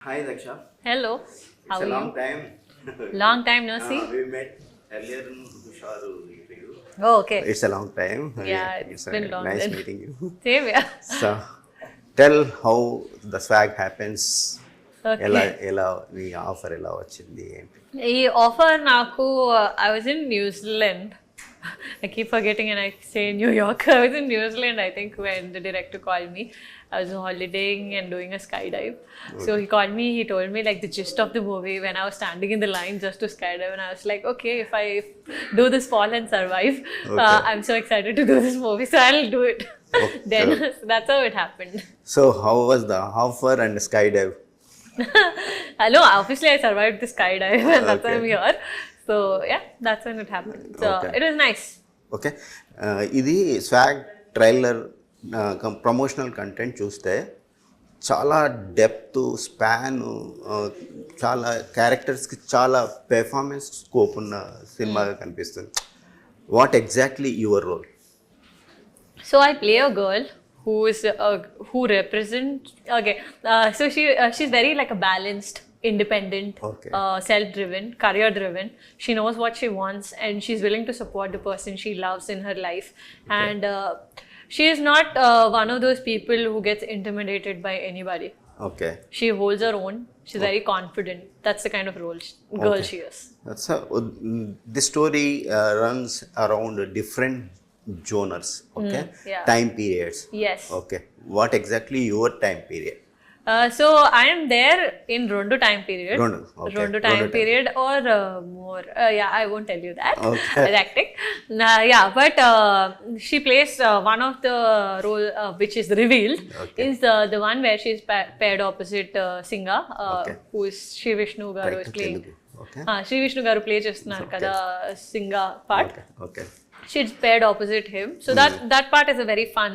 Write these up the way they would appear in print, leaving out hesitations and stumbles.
Hi Daksha. Hello, It's how a are long you? time. Long time no see. We met earlier in Husharu interview. Oh, okay. It's a long time. Yeah, It's it's been long nice then. meeting you. Same here. So, tell how the swag happens. ఎలా Okay. ఎలా నీ offer ఎలా వచ్చింది ఏంటి? ఈ offer నాకు I was in New Zealand. I keep forgetting and I say New York. I was in New Zealand, I think, when the director called me. I was holidaying and doing a skydive. So he called me, he told me like the gist of the movie when I was standing in the line just to skydive, and I was like, okay, if I do this fall and survive, Okay. I'm so excited to do this movie, so I'll do it. Then so that's how it happened. So how was the offer and skydive? Hello, obviously I survived the skydive and that's why I'm Okay. here. So yeah, that's when it happened. So Okay. it was nice. Okay ఇది swag trailer promotional content చూస్తే చాలా depth span చాలా క్యారెక్టర్స్కి చాలా performance scope ఉన్న సినిమాగా కనిపిస్తుంది. What exactly your role? So I play a girl who is who represents. Okay, so she's very like a balanced, independent, Okay. self-driven, career-driven. She knows what she wants and she's willing to support the person she loves in her life. And she is not one of those people who gets intimidated by anybody. Okay. She holds her own. She's very confident. That's the kind of girl Okay. she is. The story runs around different genres. Okay. yeah. Time periods. Yes. Okay. What exactly your time period? So I am there in Rondo time period. Rondo, okay. Rondo Rondo time time. period or more. Yeah, I won't tell you that. Okay. Acting. Yeah, but she plays one of the role which is revealed Okay. is the one where she's paired opposite Singha, Okay. who is Sri Vishnu Garu is Correct, playing. Telugu. Okay. Sri Vishnu Garu play చేస్తున్నారు కదా Singha part. Okay. Okay. She's paired opposite him, so that part is a very fun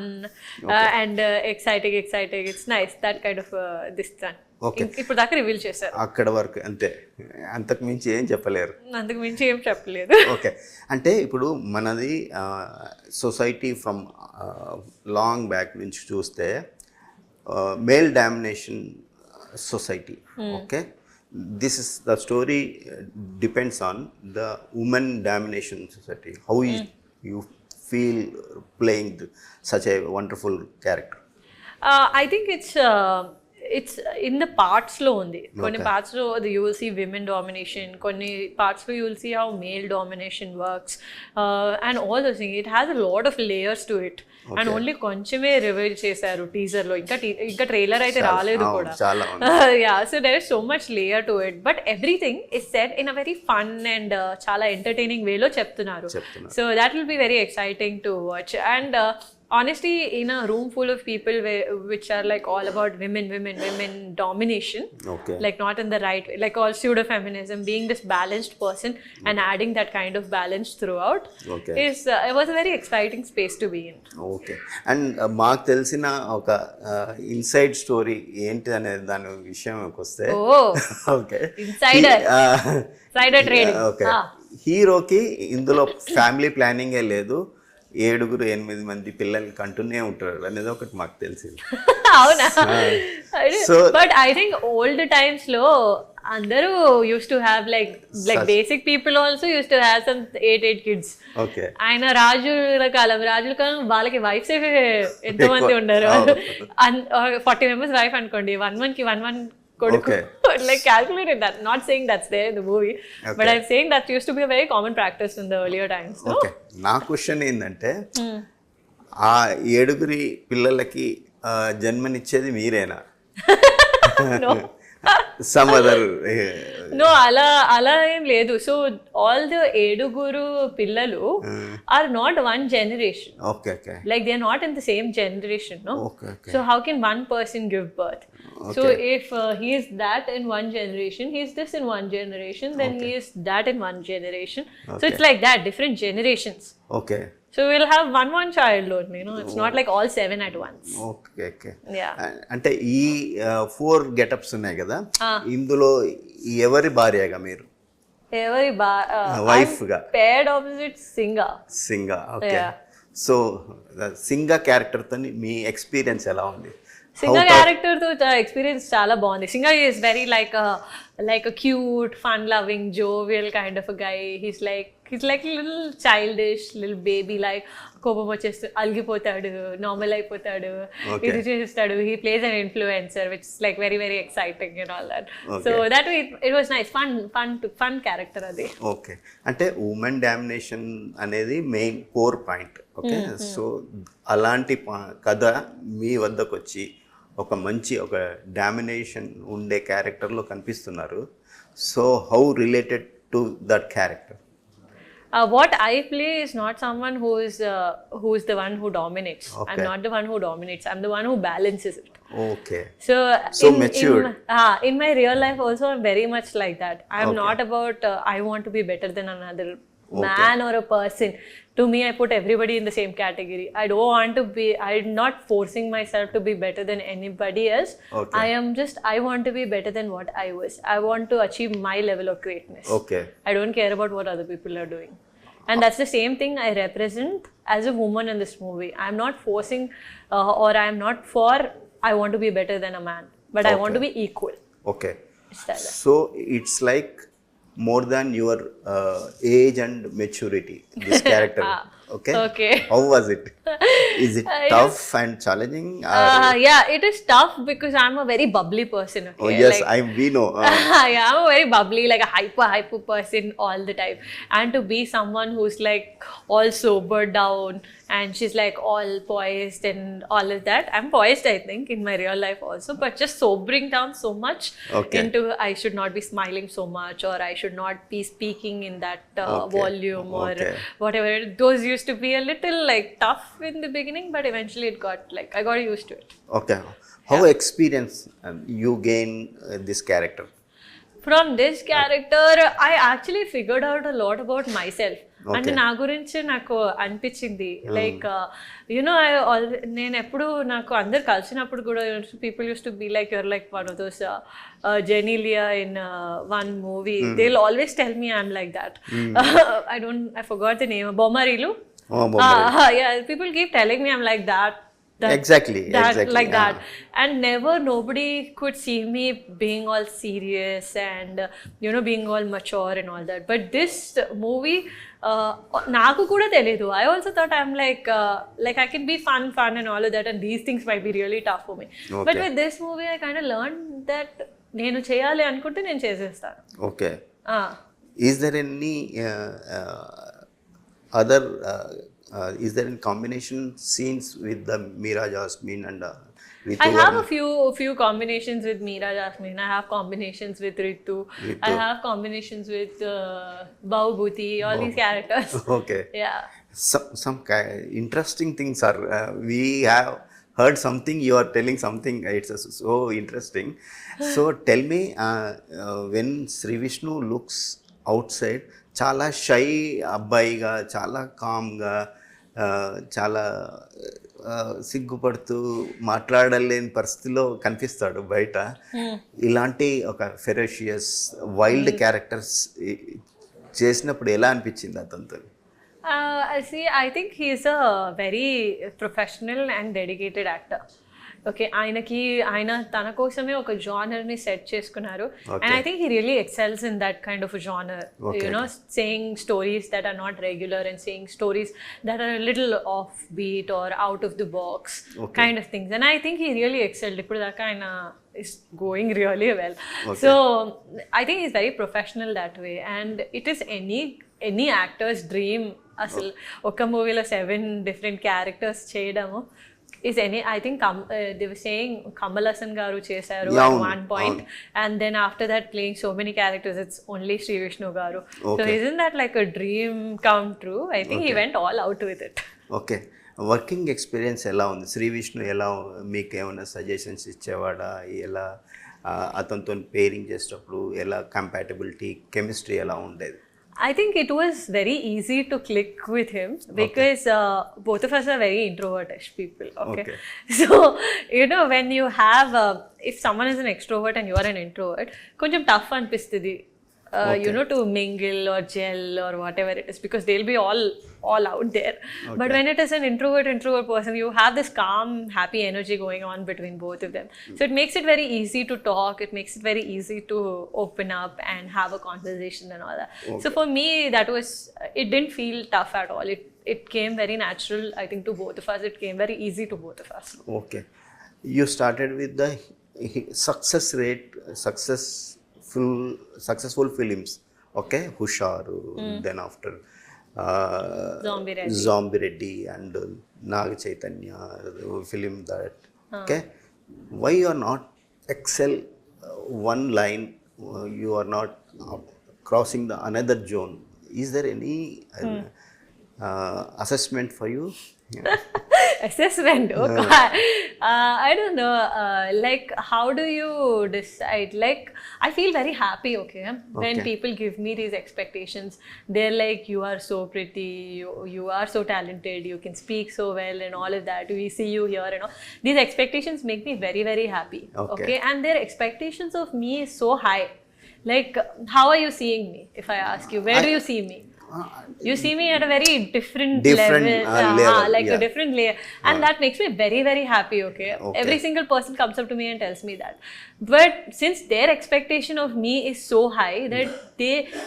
and exciting. It's nice, that kind of this one. Okay. ఇప్పుడు దాకా reveal చేశారు, అక్కడ వరకు అంతే, అంతకు మించి ఏం చెప్పలేరు. అంతకు మించి ఏం చెప్పలేదు. ఓకే. అంటే ఇప్పుడు మనది సొసైటీ ఫ్రమ్ లాంగ్ బ్యాక్ నుంచి చూస్తే male domination society. Okay. This is the story depends on the women domination society. How you feel playing such a wonderful character? I think it's in the parts లో ఉంది. కొన్ని parts లో you will see women domination, కొన్ని parts లో you will see how male domination works, and all those things. It has a lot of layers to it. And only కొంచెమే reveal చేశారు teaser లో, ఇంకా ట్రైలర్ అయితే రాలేదు కూడా. చాలా Yeah, so there is so much layer to it, but everything is said in a very fun and చాలా entertaining way లో చెప్తున్నారు. So that will be very exciting to watch. And honestly, in a room full of people which are like all about women domination, Okay. like not in the right way, like all pseudo feminism, being this balanced person and adding that kind of balance throughout, Okay. is it was a very exciting space to be in. Okay. And మాకు తెలిసిన ఒక inside story ఏంటి అనే దాని విషయంకి వస్తే, Oh, okay, insider trading. Okay, హీరోకి ఇందులో family ప్లానింగే లేదు, 7-8 మంది పిల్లల్ని కంటూనే ఉంటాడు అనేది ఒకటి మాకు తెలిసింది. అవునా? So- but I think old times లో అందరూ use to have like basic people also use to have some 8 kids. Okay. ఆయన రాజుల కాలం వాళ్ళకి వైఫ్స్ ఎంతో మంది ఉన్నారు. 40 members వైఫ్ అనుకోండి, 1 కొడుకు. Like calculated that, not saying that's there in the movie, but I'm saying that used to be a very common practice in the earlier times. No? Okay. నా question ఏంటంటే, ఆ 7 పిల్లలకి జన్మనిచ్చేది మీరేనా? No. Some other? No, అలా ఏం లేదు. So all the 7 పిల్లలు are not one generation. Okay. Okay. Like they're not in the same generation, no? Okay, okay. So how can one person give birth? So Okay. if he is that in one generation, he is this in one generation, then he is that in one generation. So it's like that, different generations. Okay. So we'll have one child only, you know. It's not like all 7 at once. Okay. Okay. Yeah. అంటే ఈ 4 getups ఉన్నాయి కదా, ఇందులో ఎవరి భార్యగా మీరు? Every Wife ga. paired opposite Singha. Singha. Okay. Yeah. So Singha క్యారెక్టర్తో మీ ఎక్స్పీరియన్స్ ఎలా ఉంది? సింగ క్యారెక్టర్ తో ఎక్స్పీరియన్స్ చాలా బాగుంది. Singha is very like a cute, fun loving, jovial kind of a guy. He's like little childish, little baby like, కోపం వచ్చేస్తూ అలిగిపోతాడు, normal అయిపోతాడు, ఇది చేస్తాడు. He plays an influencer which is like very very exciting and all that. So that way it was nice, fun character అది. Okay, అంటే women domination అనేది main core point. Okay, so అలాంటి కథ మీ వద్దకు వచ్చి ఒక మంచి ఒక డామినేషన్ ఉండే క్యారెక్టర్లో కనిపిస్తున్నారు. So how related to that character? What I play is not someone who's the one who dominates. Okay. I'm not the one who dominates. I'm the one who balances it. Okay. So matured. In my real life also, I'm very much like that. I'm not about I want to be better than another man or a person. To me, I put everybody in the same category. I don't want to be, I'm not forcing myself to be better than anybody else. I want to be better than what I was. I want to achieve my level of greatness. Okay. I don't care about what other people are doing. And that's the same thing I represent as a woman in this movie. I'm not forcing or I'm not for, I want to be better than a man. But I want to be equal. Okay. So it's like more than your age and maturity, this character. Okay. How was it? Is it tough and challenging? Yeah, it is tough because I'm a very bubbly person. Okay? Oh yes, we know. Yeah, I'm a very bubbly, like a hyper person all the time. And to be someone who's like all sobered down and she's like all poised and all of that. I'm poised, I think, in my real life also, but just sobering down so much into I should not be smiling so much, or I should not be speaking in that volume or whatever. Those used to be a little like tough in the beginning, but eventually it got like I got used to it. Okay. How experience you gain this character? From this character, I actually figured out a lot about myself. అంటే నా గురించి నాకు అనిపించింది like you know నేను ఎప్పుడు నాకు అందరు కలిసినప్పుడు కూడా people use to be like your like one of those Genelia in one movie they will always tell me I'm like that. I forgot the name. Bommarillu. Yeah, people keep telling me I'm like that. Exactly. Like that. And never nobody could see me being all serious and being all mature and all that. But this movie naaku kuda teliyadu. I also thought I'm like I can be fun and all of that, and these things might be really tough for me. But with this movie I kind of learned that nenu cheyali anukunte nenu chesestanu. Okay. Is there any other is there any combination scenes with the Meera Jasmine and Ritu? I have a few combinations with Meera Jasmine. I have combinations with Ritu. I have combinations with Bahubhuti, all these characters. Okay. Yeah. Some interesting things are we have heard something, you are telling something, it's so interesting. So tell me, when Sri Vishnu looks outside, చాలా shy అబ్బాయిగా, చాలా కామ్గా, చాలా సిగ్గుపడుతూ మాట్లాడలేని పరిస్థితిలో కనిపిస్తాడు బయట. ఇలాంటి ఒక ఫెరోషియస్ వైల్డ్ క్యారెక్టర్స్ చేసినప్పుడు ఎలా అనిపించింది అతనితో? I think he is a very professional and dedicated actor. ఓకే, ఆయన తన కోసమే ఒక జానర్ని సెట్ చేసుకున్నారు. And I think he really excels in that kind of genre, saying stories that are not regular and saying stories that are little off beat or out of the box kind of things. And I think he really excelled. ఇప్పుడు దాకా ఆయన is going really well. So I think he's very professional that way, and it is any actor's dream అసలు ఒక మూవీలో 7 different characters చేయడము is any. I think they were saying Kamal Hassan garu chesaru at one point, and then after that playing so many characters it's only Sri Vishnu garu. So isn't that like a dream come true? I think he went all out with it. Okay. Working experience ఎలా ఉంది? శ్రీ విష్ణు ఎలా మీకు ఏమైనా suggestions ఇచ్చేవాడా? ఎలా అతనితో pairing చేసేటప్పుడు ఎలా compatibility, chemistry ఎలా ఉండేది? I think it was very easy to click with him because both of us are very introvertish people. Okay. So, when you have, if someone is an extrovert and you are an introvert, koncham tough anpistadi. you know, to mingle or gel or whatever it is, because they'll be all out there. But when it is an introvert person, you have this calm, happy energy going on between both of them. So it makes it very easy to talk. It makes it very easy to open up and have a conversation and all that. So for me, that was, it didn't feel tough at all. It came very natural, I think, to both of us. It came very easy to both of us. Okay. You started with the successful films. Okay, Husharu, then after Zombie Reddy and Naga Chaitanya film that. Okay, why you are not excel one line? You are not crossing the another zone. Is there any assessment for you? Yeah. Assessment, oh God. I don't know, like, how do you decide? Like, I feel very happy, okay, when people give me these expectations. They're like, you are so pretty, you are so talented, you can speak so well and all of that, we see you here and all. These expectations make me very, very happy. Okay, and their expectations of me is so high. Like, how are you seeing me? If I ask you, where do you see me? You see me at a very different level, like a different layer, and that makes me very, very happy. Okay, every single person comes up to me and tells me that. But since their expectation of me is so high that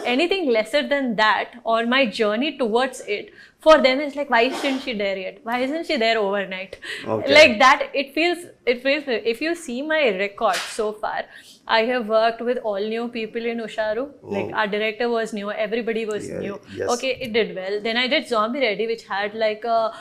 anything lesser than that, or my journey towards it, for them is like, why isn't she there yet? Why isn't she there overnight? Like that, it feels. If you see my record so far, I have worked with all new people in Usharu. Like, our director was new, everybody was new. Yes. Okay, it did well. Then I did Zombie Reddy, which had like a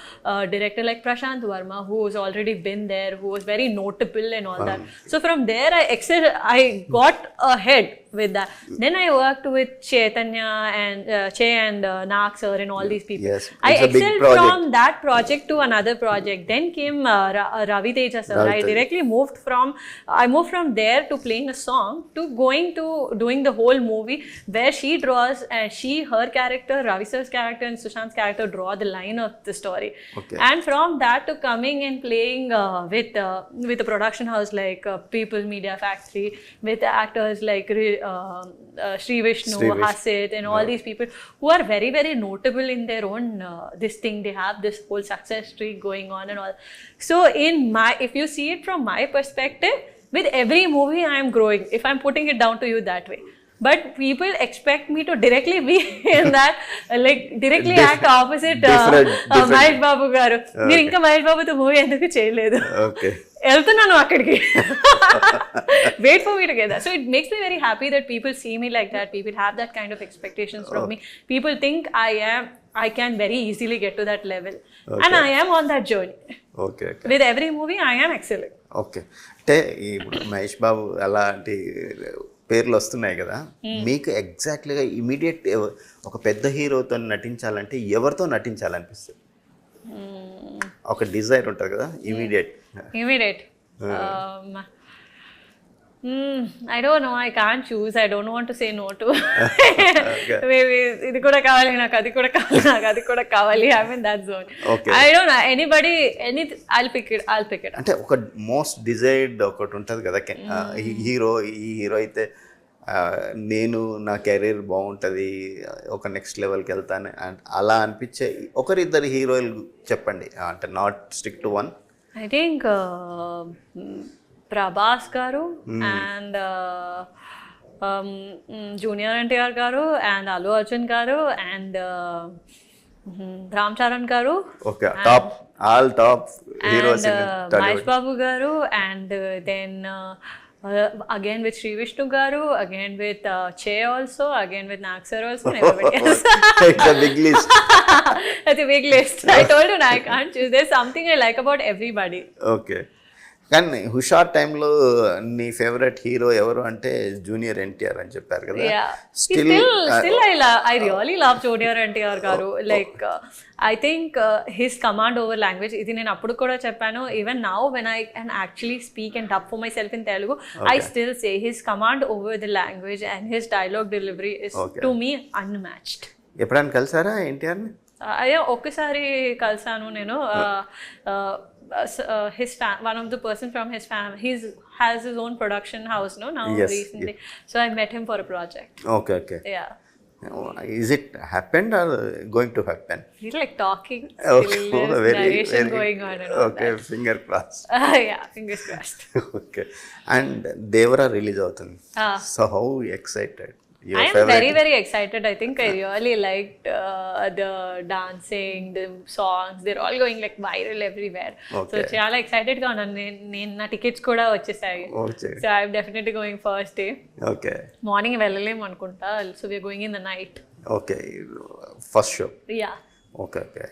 director like Prashant Verma, who's already been there, who was very notable and all that. So from there, I got ahead with that. Then I worked with Chaitanya and Che and Nak sir and all these people. Yes, I excelled from that project to another project. Then came Ravi Teja sir. I directly moved from there to playing a song to going to doing the whole movie, where she draws, her character, Ravi sir's character and Sushant's character draw the line of the story. And from that to coming and playing with a production house like People's Media Factory, with actors like Sri Vishnu, Hasit and all these people who are very, very notable in their own this thing. They have this whole success streak going on and all. So if you see it from my perspective, with every movie I am growing, if I'm putting it down to you that way. But people expect me to directly be in that, like directly act opposite Mahesh Babu garu. Meer inka Mahesh Babu to movie enduku cheyaledu. Okay. Elthunanu akkadiki. Wait for me to get that. So it makes me very happy that people see me like that. People have that kind of expectations from me. People think I can very easily get to that level. And I am on that journey. Okay. With every movie I am excelling. Okay, అంటే ఇప్పుడు మహేష్ బాబు అలాంటి పేర్లు వస్తున్నాయి కదా, మీకు ఎగ్జాక్ట్లీగా immediate ఒక పెద్ద హీరోతో నటించాలంటే ఎవరితో నటించాలనిపిస్తుంది? ఒక డిజైర్ ఉంటుంది కదా, immediate. I don't know. I can't choose. I don't want to say no to. Maybe ఇది కూడా కావాలి నాకు, అది కూడా కావాలి నాకు, అది కూడా కావాలి. I'm in that zone. I don't know. Anybody, I'll pick it. అంటే ఒక మోస్ట్ డిజైర్డ్ ఒకటి ఉంటుంది కదా, ఈ హీరో అయితే నేను నా కెరీర్ బాగుంటుంది, ఒక నెక్స్ట్ లెవెల్కి వెళ్తాను అలా అనిపించే ఒకరిద్దరు హీరోలు చెప్పండి, అంటే not stick to one. I think Prabhas garu and Junior NTR garu and Allu Arjun garu and Ram Charan garu. Okay, all top heroes in Tollywood. Mahesh Babu garu and then again with Sri Vishnu garu, again with Che also, again with Nak sir also, and everybody else. It's a big list. That's a big list. I told you, I can't choose. There's something I like about everybody. Okay. కానీ హుషార్ టైంలో నీ favourite hero ఎవరు అంటే junior NTR అని చెప్పారు కదా. Still I really love Junior NTR garu. Like I think his command over language, ఇది నేను అప్పుడు కూడా చెప్పాను, even now when I can actually speak and dub for myself in Telugu, I still say his command over the language and his dialogue delivery is to me unmatched. ఎప్పుడైనా కలిసారా ఎన్టీఆర్ని? అయ్యా ఒక్కసారి కలిసాను నేను. One of the person from his family, he's has his own production house, no? Now Yes, recently. So I met him for a project. Okay. Yeah. Is it happened or going to happen? He's like talking. Okay. Still there's narration going on and all Okay, that. finger crossed. Yeah, fingers crossed. Okay. And Devara release అవుతుంది. Ah. So how excited? Your I am favorite? very, very excited. I think I really liked the dancing, the songs. They're all going like viral everywhere. Okay. So చాలా excited గా ఉన్నాను. నేను నా tickets కూడా వచ్చేసాయి. Okay. So I'm definitely going first day. Okay. Morning వెళ్ళలేము అనుకుంటా. So we're going in the night. Okay. First show. Yeah. Okay.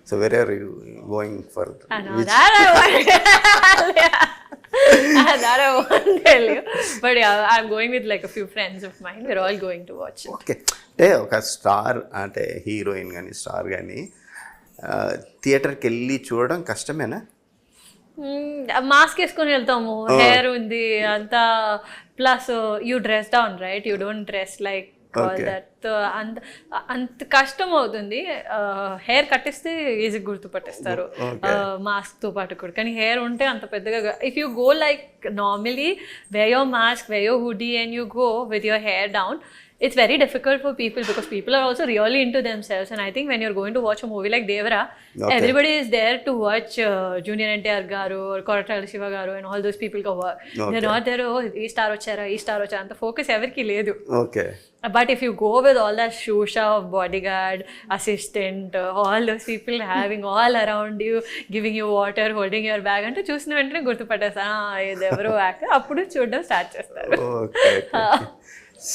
So where are you going for? I know that I won't that I won't tell you. But yeah, I'm going with like a few friends of mine. We're all going to watch it. Okay. అంటే ఒక star అంటే heroine కానీ star కానీ థియేటర్కి వెళ్ళి చూడడం కష్టమేనా? Mask వేసుకొని వెళ్తాము, హెయిర్ ఉంది అంతా, plus you dress down right, you don't dress like that. అంత కష్టం అవుతుంది. హెయిర్ కట్టిస్తే ఈజీ గుర్తుపట్టేస్తారు మాస్క్ తో పాటు కూడా, కానీ హెయిర్ ఉంటే అంత పెద్దగా. If you go like normally wear your mask, wear your hoodie and you go with your hair down, it's very difficult for people because people are also really into themselves. And I think when you're going to watch a movie like Devara, everybody is there to watch Junior NTR garu or Koratala Shiva garu and all those people go work. They're not there, oh ee star vachara anta focus everki ledu. Okay. But if you go with all that shusha of bodyguard, assistant, all those people having all around you, giving you water, holding your bag, అంటే చూసిన వెంటనే గుర్తుపట్టేస్తా ఇది ఎవరో actor, అప్పుడు చూడడం start చేస్తారు.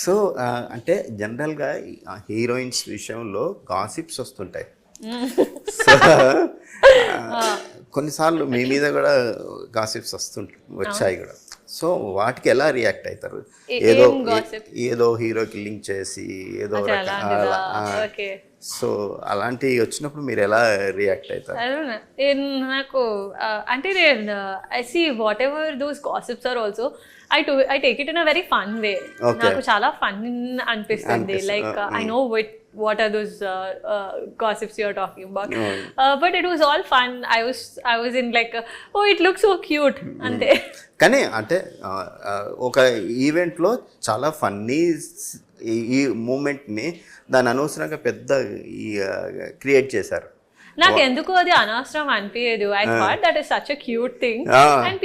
So అంటే జనరల్గా హీరోయిన్స్ విషయంలో గాసిప్స్ వస్తుంటాయి. సో కొన్నిసార్లు మీ మీద కూడా గాసిప్స్ వచ్చాయి కూడా. సో వాటికి ఎలా రియాక్ట్ అవుతారు? ఏదో హీరోకి లింక్ చేసి ఏదో సో అలాంటివి వచ్చినప్పుడు మీరు ఎలా రియాక్ట్ అవుతారు? నాకు అంటే I see whatever those gossips are also I take it in a very fun way. నాకు చాలా ఫన్ అనిపిస్తుంది. Like I know what are those gossips you're talking about. But it was all fun. I was in like oh it looks so cute అంతే. కానీ అంటే ఒక ఈవెంట్లో చాలా funny ఈ మూమెంట్ని దాని అనవసరంగా పెద్ద క్రియేట్ చేశారు. నాకు ఎందుకు అది అనవసరం అనిపించదు. I thought that is such a cute thing and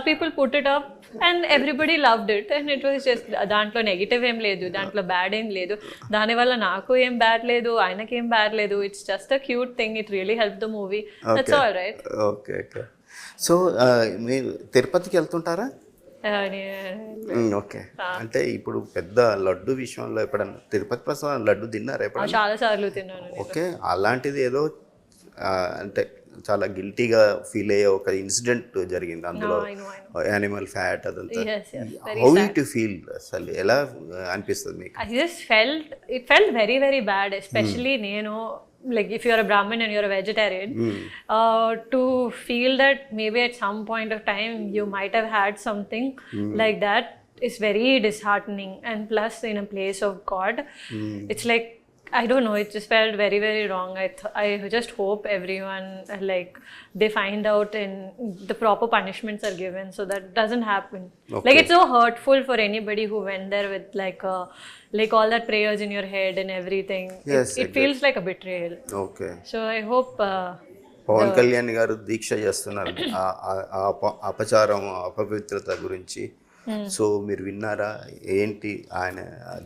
people put it up and everybody loved it and it was just దాంట్లో నెగిటివ్ ఏం లేదు, దాంట్లో బ్యాడ్ ఏం లేదు, దానివల్ల నాకు ఏం బ్యాడ్ లేదు, ఆయనకి ఏం బ్యాడ్ లేదు. It's just a cute thing. It really help the movie. That's all right. Okay. So మీరు తిరుపతికి వెళ్తుంటారా? ఓకే. అంటే ఇప్పుడు పెద్ద లడ్డు విషయంలో ఎప్పుడన్నా తిరుపతి ప్రసాదం లడ్డు తిన్నారా ఎప్పుడన్నా? చాలా సార్లు తిన్నాను. ఓకే. అలాంటిది ఏదో అంటే చాలా గిల్టీగా ఫీల్ అయ్యే ఒక ఇన్సిడెంట్ జరిగింది అందులో, యానిమల్ ఫ్యాట్ అదంతా. హౌ టు ఫీల్ అసలు ఎలా అనిపిస్తుంది మీకు? It felt very very bad, especially నేను like if you're a Brahmin and you're a vegetarian, to feel that maybe at some point of time you might have had something like that is very disheartening. And plus in a place of God, it's like I don't know, it just felt very very wrong. I just hope everyone like they find out and the proper punishments are given so that doesn't happen. Like it's so hurtful for anybody who went there with like all that prayers in your head and everything. It feels like a betrayal. Okay. So I hope Pawan Kalyan గారు దీక్ష చేస్తున్నారు అపచారం అపవిత్రత గురించి. So మీరు విన్నారా? ఏంటి ఆయన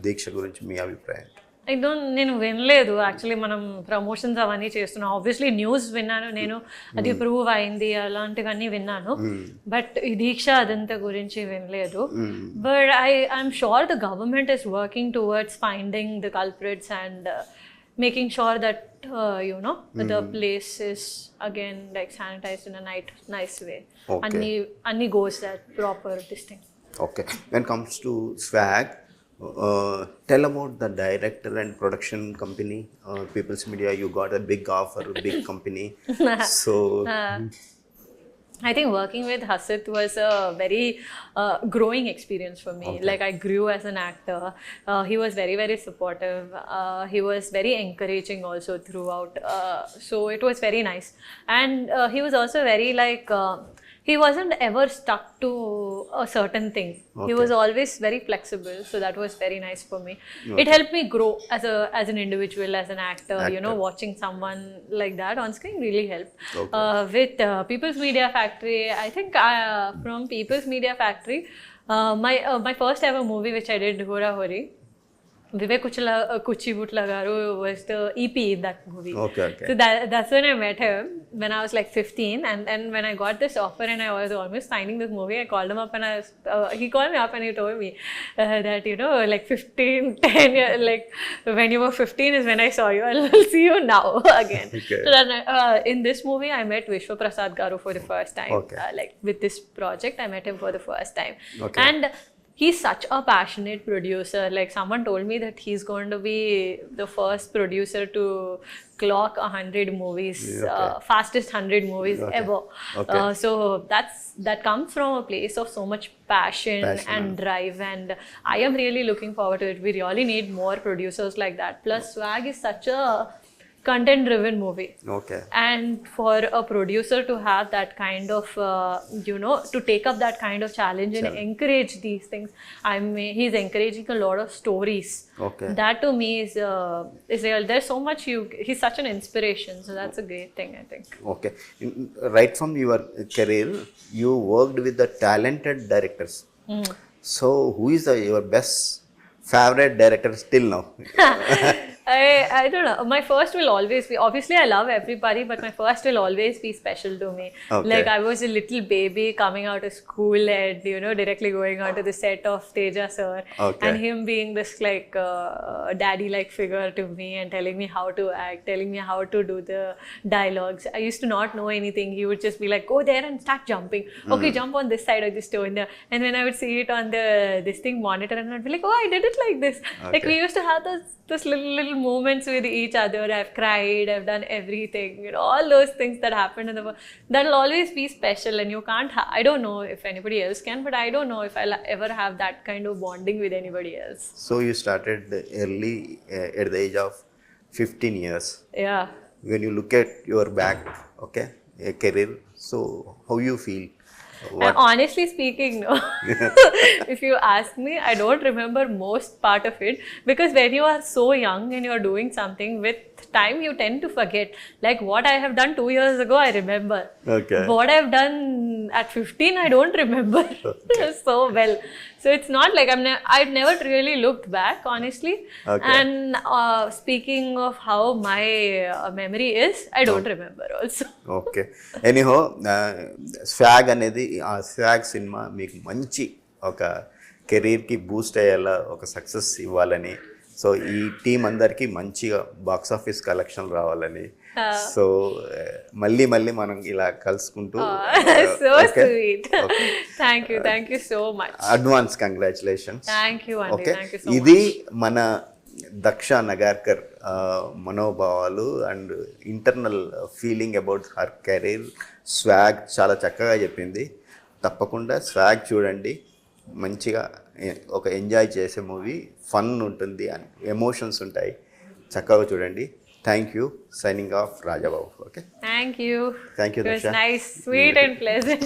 దీక్ష గురించి మీ అభిప్రాయం? నేను వినలేదు యాక్చువల్లీ. మనం ప్రమోషన్స్ అవన్నీ చేస్తున్నాం. ఆబ్వియస్లీ న్యూస్ విన్నాను నేను, అది ప్రూవ్ అయింది అలాంటివన్నీ విన్నాను, బట్ ఈ దీక్ష అదంతా గురించి వినలేదు. But I'm sure the government is working towards finding the culprits and making sure that the place is again like sanitized in a nice way. Anni goes that proper this thing. Okay. When it comes to swag, tell about the director and production company, People's Media. You got a big offer, big company. So I think working with Hasit was a very growing experience for me. Like I grew as an actor. He was very very supportive. He was very encouraging also throughout. So it was very nice. And he was also very like he wasn't ever stuck to a certain thing. He Okay. was always very flexible, so that was very nice for me. It Okay. helped me grow as an individual, as an actor. You know, Actor. watching someone like that on screen really helped. Okay. With People's Media Factory, I think from People's Media Factory, my first ever movie which I did, Hora Hori, Vivek Kuchibutla Garu was the EP in that movie. Okay, okay. So that's when I met him, when I was like 15. And then when I got this offer and I was almost signing this movie, I called him up and he called me up and he told me that, you know, like 10 years, like when you were 15 is when I saw you. I'll see you now again. Okay. So then in this movie, I met Vishwa Prasad Garu for the first time. Okay. Like with this project, I met him for the first time. Okay. And he's such a passionate producer. Like someone told me that he's going to be the first producer to clock 100 movies, Okay. fastest 100 movies Okay. ever. Okay. So that comes from a place of so much passion and drive, and I am really looking forward to it. We really need more producers like that. Plus, Swag is such a content-driven movie. Okay. And for a producer to have that kind of, you know, to take up that kind of challenge and encourage these things, he's encouraging a lot of stories. Okay. That to me is real. There's so much he's such an inspiration. So that's a great thing, I think. Okay. Right from your career, you worked with the talented directors. So, who is your best favorite director still now? I don't know. My first will always be, obviously I love everybody, but my first will always be special to me. Okay. Like I was a little baby coming out of school and, you know, directly going onto the set of Teja sir. Okay. And him being this like daddy-like figure to me and telling me how to act, telling me how to do the dialogues. I used to not know anything. He would just be like, go there and start jumping. Okay, jump on this side of the stone there. And when I would see it on this thing monitor, and I'd be like, oh, I did it like this. Like Okay. we used to have those little moments with each other. I've cried, I've done everything, you know, all those things that happened in the world. That'll always be special, and you can't I don't know if anybody else can, but I don't know if I'll ever have that kind of bonding with anybody else. So, you started early at the age of 15 years. Yeah. When you look at your back, okay, a career, so how you feel? And honestly speaking, no. If you ask me, I don't remember most part of it, because when you are so young and you're doing something, with time you tend to forget. Like what I have done 2 years ago, I remember. Okay. What I've done at 15, I don't remember so well. So it's not like I've never really looked back, honestly. Okay. And speaking of how my memory is, I don't remember also. Okay anyhow swag అనేది ఆ swag cinema మీకు మంచి ఒక కెరీర్కి Boost అయ్యేలా ఒక success ఇవ్వాలని, so ఈ team అందరికీ మంచిగా బాక్స్ ఆఫీస్ కలెక్షన్ రావాలని, సో మళ్ళీ మనం ఇలా కలుసుకుంటూ So sweet. Thank you so much. Advance congratulations. Thank you, Andy. Okay, Thank you so much. ఇది మన దక్ష నగార్కర్ మనోభావాలు and internal feeling about her career. Swag చాలా చక్కగా చెప్పింది. తప్పకుండా స్వాగ్ చూడండి, మంచిగా ఒక ఎంజాయ్ చేసే మూవీ, ఫన్ ఉంటుంది, ఎమోషన్స్ ఉంటాయి, చక్కగా చూడండి. Thank you. Signing off Rajababu. Okay, Thank you. Thank you, It was Daksha. nice, sweet and pleasant.